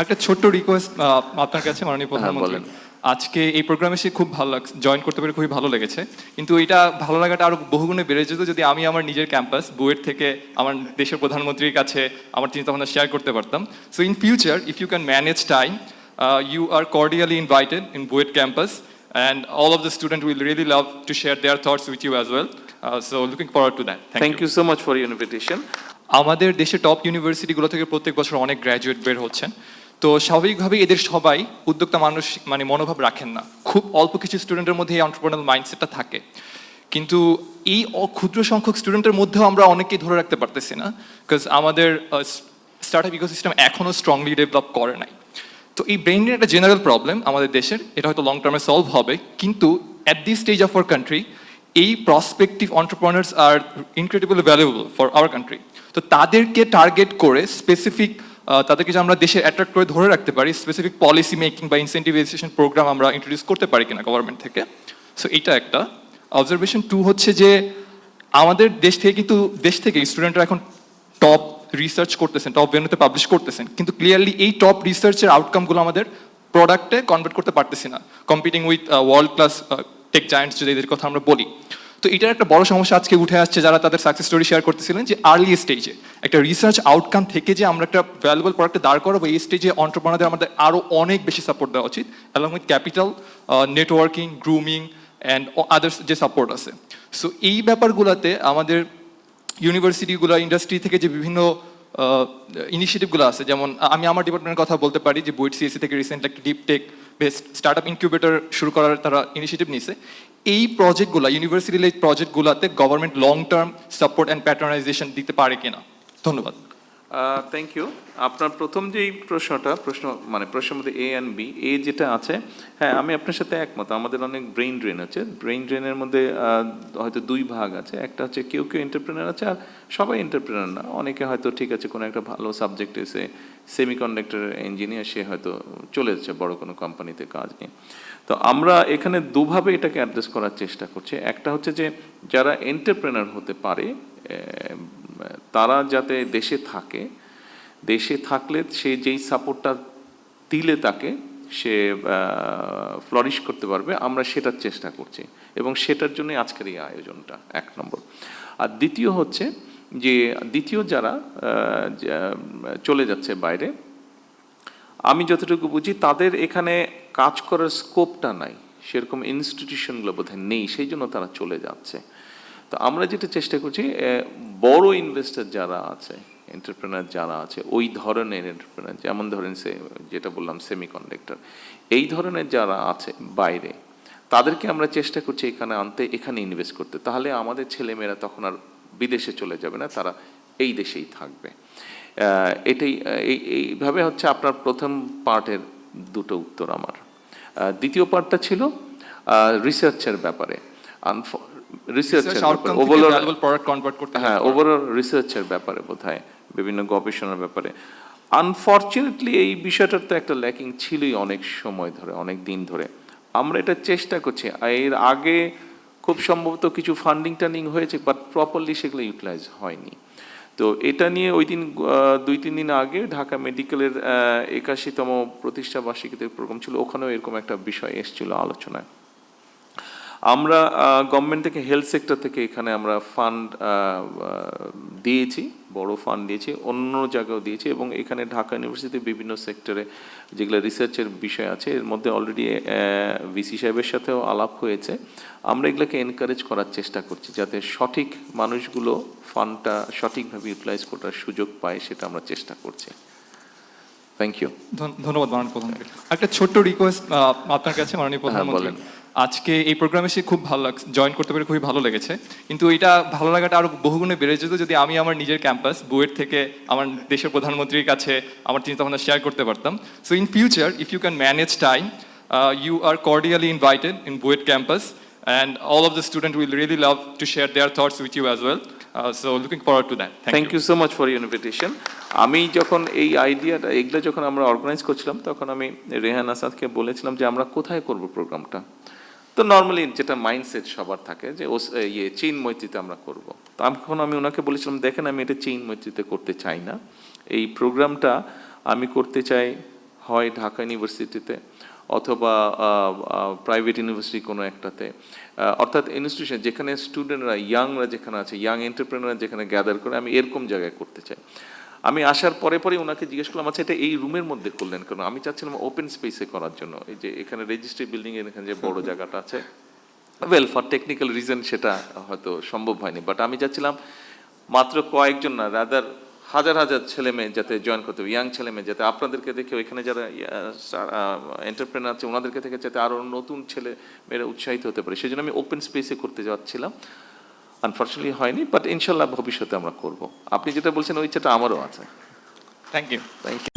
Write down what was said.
একটা ছোট্ট রিকোয়েস্ট আপনার কাছে মাননীয় প্রধানমন্ত্রী। আজকে এই প্রোগ্রামে এসে খুব ভালো লাগছে, জয়েন করতে পেরে খুবই ভালো লেগেছে। কিন্তু এটা ভালো লাগাটা আরো বহুগুণে বেড়ে যেত যদি আমি আমার নিজের ক্যাম্পাস বুয়েট থেকে আমার দেশের প্রধানমন্ত্রীর কাছে আমার চিন্তাভাবনা শেয়ার করতে পারতাম। So in future if you can manage time, you are cordially invited in Buet campus, and all of the students will really love to share their thoughts with you as well. So looking forward to that. Thank you so much for your invitation. আমাদের দেশের top ইউনিভার্সিটিগুলো থেকে প্রত্যেক বছর অনেক graduate বের হচ্ছেন। তো স্বাভাবিকভাবেই এদের সবাই উদ্যোক্তা মানুষ মানে মনোভাব রাখেন না। খুব অল্প কিছু স্টুডেন্টের মধ্যে এই এন্টারপ্রেনারিয়াল মাইন্ডসেটটা থাকে। কিন্তু এই ক্ষুদ্র সংখ্যক স্টুডেন্টের মধ্যেও আমরা অনেকেই ধরে রাখতে পারতেছি না, বিকজ আমাদের স্টার্টআপ ইকোসিস্টেম এখনও স্ট্রংলি ডেভেলপ করে নাই। তো এই ব্রেইন ড্রেন একটা জেনারেল প্রবলেম আমাদের দেশের, এটা হয়তো লং টার্মে সলভ হবে, কিন্তু at this stage of our country এই prospective entrepreneurs are incredibly valuable for our country. তো তাদেরকে টার্গেট করে স্পেসিফিক তাদেরকে যে আমরা দেশে অ্যাট্রাক্ট করে ধরে রাখতে পারি, স্পেসিফিক পলিসি মেকিং বা ইনসেন্টিভাইজেশন প্রোগ্রাম আমরা ইন্ট্রোডিউস করতে পারি কিনা গভর্নমেন্ট থেকে। সো এইটা একটা অবজারভেশন। টু হচ্ছে যে আমাদের দেশ থেকে কিন্তু স্টুডেন্টরা এখন টপ রিসার্চ করতেছেন, টপ ভেন্যুতে পাবলিশ করতেছেন, কিন্তু ক্লিয়ারলি এই টপ রিসার্চের আউটকামগুলো আমাদের প্রোডাক্টে কনভার্ট করতে পারতেছি না, competing with world class tech giants যদি এদের কথা আমরা বলি। তো এটার একটা বড় সমস্যা আজকে উঠে আসছে, যারা তাদের সাকসেস স্টোরি শেয়ার করতেছিলেন যে আর্লি স্টেজে একটা রিসার্চ আউটকাম থেকে যে আমরা একটা ভ্যালুয়েবল প্রোডাক্টে দাঁড় করাবো, এই স্টেজে এন্টারপ্রেনারদের আমাদের আরও অনেক বেশি সাপোর্ট দেওয়া উচিত, along with capital, networking, grooming and others যে সাপোর্ট আছে। সো এই ব্যাপারগুলোতে আমাদের ইউনিভার্সিটিগুলো, ইন্ডাস্ট্রি থেকে যে বিভিন্ন ইনিশিয়েটিভগুলো আছে, যেমন আমি আমার ডিপার্টমেন্টের কথা বলতে পারি যে বুয়েট সিএসসি থেকে রিসেন্টলি একটা deep tech based startup incubator শুরু করার তারা ইনিশিয়েটিভ নিয়েছে। এই প্রজেক্টগুলো, ইউনিভার্সিটির এই প্রজেক্টগুলোতে government long term support and patronization দিতে পারে কিনা। ধন্যবাদ। Thank you. আপনার প্রথম যেই প্রশ্নের মধ্যে এ অ্যান্ড বি, এ যেটা আছে, হ্যাঁ আমি আপনার সাথে একমত। আমাদের অনেক ব্রেইন ড্রেন আছে। ব্রেইন ড্রেনের মধ্যে হয়তো দুই ভাগ আছে। একটা হচ্ছে কেউ এন্টারপ্রেনার আছে, আর সবাই এন্টারপ্রেনার না। অনেকে হয়তো ঠিক আছে কোনো একটা ভালো সাবজেক্ট এসে সেমিকন্ডাক্টর ইঞ্জিনিয়ার, সে হয়তো চলে যাচ্ছে বড় কোনো কোম্পানিতে কাজ নিয়ে। তো আমরা এখানে দুভাবে এটাকে অ্যাড্রেস করার চেষ্টা করছি। একটা হচ্ছে যে যারা এন্টারপ্রেনার হতে পারে তারা যাতে দেশে থাকে, দেশে থাকলে সে যেই সাপোর্টটা দিলে তাকে সে ফ্লরিশ করতে পারবে, আমরা সেটার চেষ্টা করছি এবং সেটার জন্য আজকের এই আয়োজনটা এক নম্বর। আর দ্বিতীয় যারা চলে যাচ্ছে বাইরে, আমি যতটুকু বুঝি তাদের এখানে কাজ করার স্কোপটা নাই, সেরকম ইনস্টিটিউশনগুলো বোধহয় নেই, সেই জন্য তারা চলে যাচ্ছে। তো আমরা যেটা চেষ্টা করছি, বড় ইনভেস্টর যারা আছে, এন্টারপ্রেনার যারা আছে, ওই ধরনের এন্টারপ্রেনার, যেমন ধরেন যেটা বললাম সেমিকন্ডাক্টর, এই ধরনের যারা আছে বাইরে, তাদেরকে আমরা চেষ্টা করছি এখানে আনতে, এখানে ইনভেস্ট করতে। তাহলে আমাদের ছেলেমেয়েরা তখন আর বিদেশে চলে যাবে না, তারা এই দেশেই থাকবে। এইভাবে হচ্ছে আপনার প্রথম পার্টের দুটো উত্তর আমার। দ্বিতীয় পার্টটা ছিল রিসার্চের ব্যাপারে। ওভারঅল রিসার্চের ব্যাপারে বোধহয় বিভিন্ন গবেষণার ব্যাপারে আনফর্চুনেটলি এই বিষয়টার তো একটা ল্যাকিং ছিলই অনেক সময় ধরে, অনেক দিন ধরে। আমরা এটা চেষ্টা করছি, এর আগে খুব সম্ভবত কিছু ফান্ডিং টান্ডিং হয়েছে, বাট প্রপারলি সেগুলো ইউটিলাইজ হয়নি। তো এটা নিয়ে ওই দিন 2-3 দিন আগে ঢাকা মেডিকেলের 81তম প্রতিষ্ঠা বার্ষিকীতে প্রোগ্রাম ছিল, ওখানেও এরকম একটা বিষয় এসেছিল আলোচনায়। আমরা গভর্নমেন্ট থেকে, হেলথ সেক্টর থেকে এখানে আমরা ফান্ড দিয়েছি, বড় ফান্ড দিয়েছি, অন্য জায়গাও দিয়েছি, এবং এখানে ঢাকা ইউনিভার্সিটিতে বিভিন্ন সেক্টরে যেগুলো রিসার্চের বিষয় আছে, এর মধ্যে অলরেডি ভিসি সাহেবের সাথেও আলাপ হয়েছে। আমরা এগুলোকে এনকারেজ করার চেষ্টা করছি যাতে সঠিক মানুষগুলো ফান্ডটা সঠিকভাবে ইউটিলাইজ করার সুযোগ পায়, সেটা আমরা চেষ্টা করছি। Thank you. ধন্যবাদ মাননীয় প্রধানমন্ত্রী। একটা ছোট্ট রিকোয়েস্ট আপনার কাছে মাননীয় প্রধানমন্ত্রী। আজকে এই প্রোগ্রামে এসে খুব ভালো লাগছে, জয়েন করতে পেরে খুবই ভালো লেগেছে, কিন্তু এটা ভালো লাগাটা আরো বহুগুণে বেড়ে যেত যদি আমি আমার নিজের ক্যাম্পাস বুয়েট থেকে আমার দেশের প্রধানমন্ত্রীর কাছে আমার চিন্তাভাবনা শেয়ার করতে পারতাম। So in future if you can manage time, you are cordially invited in Buet campus, and all of the students will really love to share their thoughts with you as well. So looking forward to that. Thank you so much for your invitation. আমি যখন এই আইডিয়াটা এগুলো যখন আমরা organise করছিলাম, তখন আমি রেহান আসাদকে বলেছিলাম যে আমরা কোথায় করব প্রোগ্রামটা। তো নর্মালি যেটা মাইন্ডসেট সবার থাকে যে চীন মৈত্রীতে আমরা করব। তো আমি ওনাকে বলেছিলাম, দেখেন আমি এটা চীন মৈত্রীতে করতে চাই না, এই প্রোগ্রামটা আমি করতে চাই হয় ঢাকা ইউনিভার্সিটিতে অথবা প্রাইভেট ইউনিভার্সিটি কোনো একটাতে, অর্থাৎ ইনস্টিটিউশন যেখানে স্টুডেন্টরা ইয়াংরা যেখানে আছে, ইয়াং এন্টারপ্রেনাররা যেখানে গ্যাদার করে, আমি এরকম জায়গায় করতে চাই। আমি আসার পরে পরে ওনাকে জিজ্ঞেস করলাম, আচ্ছা এটা এই রুমের মধ্যে করলেন কেন? আমি চাচ্ছিলাম ওপেন স্পেসে করার জন্য, এই যে এখানে রেজিস্ট্রি বিল্ডিং এর এখানে যে বড় জায়গাটা আছে, ওয়েল ফর টেকনিক্যাল রিজন সেটা হয়তো সম্ভব হয়নি, বাট আমি চাচ্ছিলাম মাত্র কয়েকজন না, রাদার হাজার হাজার ছেলে মেয়ে যাতে জয়েন করতে, ইয়াং ছেলে মেয়ে যাতে আপনাদেরকে দেখে ওইখানে যারা এন্টারপ্রেনার আছে ওনাদেরকে থেকে যাতে আরও নতুন ছেলে মেয়েরা উৎসাহিত হতে পারে, সেই জন্য আমি ওপেন স্পেসে করতে যাচ্ছিলাম। আনফর্চুনেটলি হয়নি, বাট ইনশাল্লাহ ভবিষ্যতে আমরা করব। আপনি যেটা বলছেন ওই ইচ্ছাটা আমারও আছে। Thank you. Thank you.